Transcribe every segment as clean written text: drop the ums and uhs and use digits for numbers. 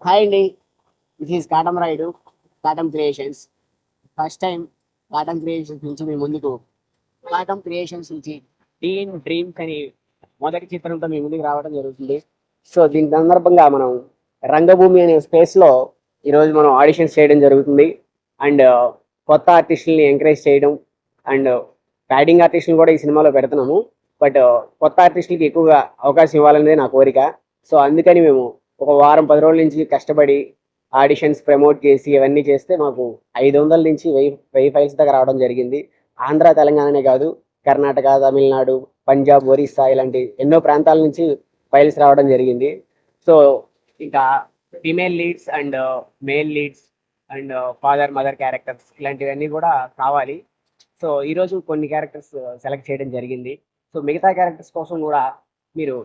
Hi అండి, this is Katam Rayudu, Katam creations. First time Katam creations నుంచి మీ ముందుకు, కాటం క్రియేషన్స్ నుంచి టీన్ డ్రీమ్స్ అని మొదటి చిత్రంతో మీ ముందుకు రావడం జరుగుతుంది. సో దీని సందర్భంగా మనం రంగభూమి అనే స్పేస్లో ఈరోజు మనం ఆడిషన్స్ చేయడం జరుగుతుంది. అండ్ కొత్త ఆర్టిస్టుల్ని ఎంకరేజ్ చేయడం అండ్ ప్యాడింగ్ ఆర్టిస్టులు కూడా ఈ సినిమాలో పెడుతున్నాము. బట్ కొత్త ఆర్టిస్టులకి ఎక్కువగా అవకాశం ఇవ్వాలనేది నా కోరిక. సో అందుకని మేము ఒక వారం 10 రోజుల నుంచి కష్టపడి ఆడిషన్స్ ప్రమోట్ చేసి ఇవన్నీ చేస్తే మాకు 500 నుంచి 1000 ఫైల్స్ దాకా రావడం జరిగింది. ఆంధ్ర తెలంగాణనే కాదు, కర్ణాటక, తమిళనాడు, పంజాబ్, ఒరిస్సా ఇలాంటి ఎన్నో ప్రాంతాల నుంచి ఫైల్స్ రావడం జరిగింది. సో ఇంకా female leads and male leads and father mother characters ఇలాంటివన్నీ కూడా కావాలి. సో ఈరోజు కొన్ని క్యారెక్టర్స్ సెలెక్ట్ చేయడం జరిగింది. సో మిగతా క్యారెక్టర్స్ కోసం కూడా మీరు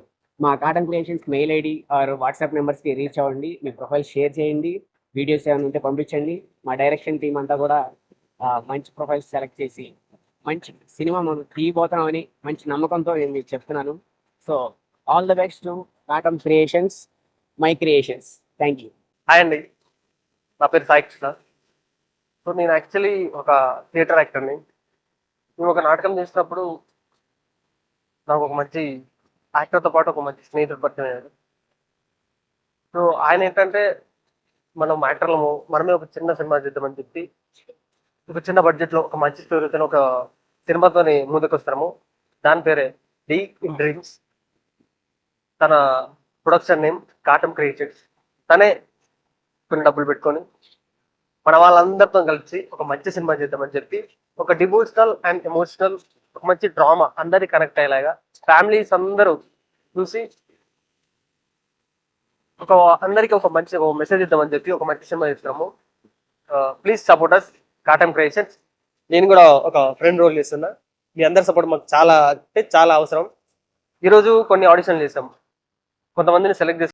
మా cotton creations mail ID are WhatsApp నెంబర్స్కి రీచ్ అవ్వండి. మీ ప్రొఫైల్ షేర్ చేయండి, వీడియోస్ ఏమైనా ఉంటే పంపించండి. మా డైరెక్షన్ టీం అంతా కూడా మంచి ప్రొఫైల్స్ సెలెక్ట్ చేసి మంచి సినిమా మనం తీయబోతున్నామని మంచి నమ్మకంతో నేను మీకు చెప్తున్నాను. So all the best to cotton creations, my creations. Thank you. Hi అండి, నా పేరు సాయి కృష్ణ. సో నేను యాక్చువల్లీ ఒక థియేటర్ యాక్టర్ని. మేము ఒక నాటకం చేసినప్పుడు నాకు ఒక మంచి యాక్టర్తో పాటు ఒక మంచి స్నేహితుడు పరిచయం అయ్యాడు. సో ఆయన ఏంటంటే మనం యాక్టర్లము మనమే ఒక చిన్న సినిమా చేద్దామని చెప్పి ఒక చిన్న బడ్జెట్లో ఒక మంచి స్టోరీతో ఒక సినిమాతోని ముందుకు వస్తాము. దాని పేరే డి ఇన్ డ్రీమ్స్. తన ప్రొడక్షన్ నేమ్ కాటం క్రియేషన్స్. తనే కొన్ని డబ్బులు పెట్టుకొని మన వాళ్ళందరితో కలిసి ఒక మంచి సినిమా చేద్దామని చెప్పి ఒక డివోషనల్ అండ్ ఎమోషనల్ ఒక మంచి డ్రామా అందరి కనెక్ట్ అయ్యేలాగా ఫ్యామిలీస్ అందరూ చూసి ఒక అందరికి ఒక మంచి మెసేజ్ ఇద్దామని చెప్పి ఒక మంచి సినిమా చేస్తున్నాము. Please support us Cotton Creations. నేను కూడా ఒక ఫ్రెండ్ రోల్ చేస్తున్నా. మీ అందరి సపోర్ట్ మాకు చాలా అంటే చాలా అవసరం. ఈరోజు కొన్ని ఆడిషన్లు చేసాం, కొంతమందిని సెలెక్ట్ చేసి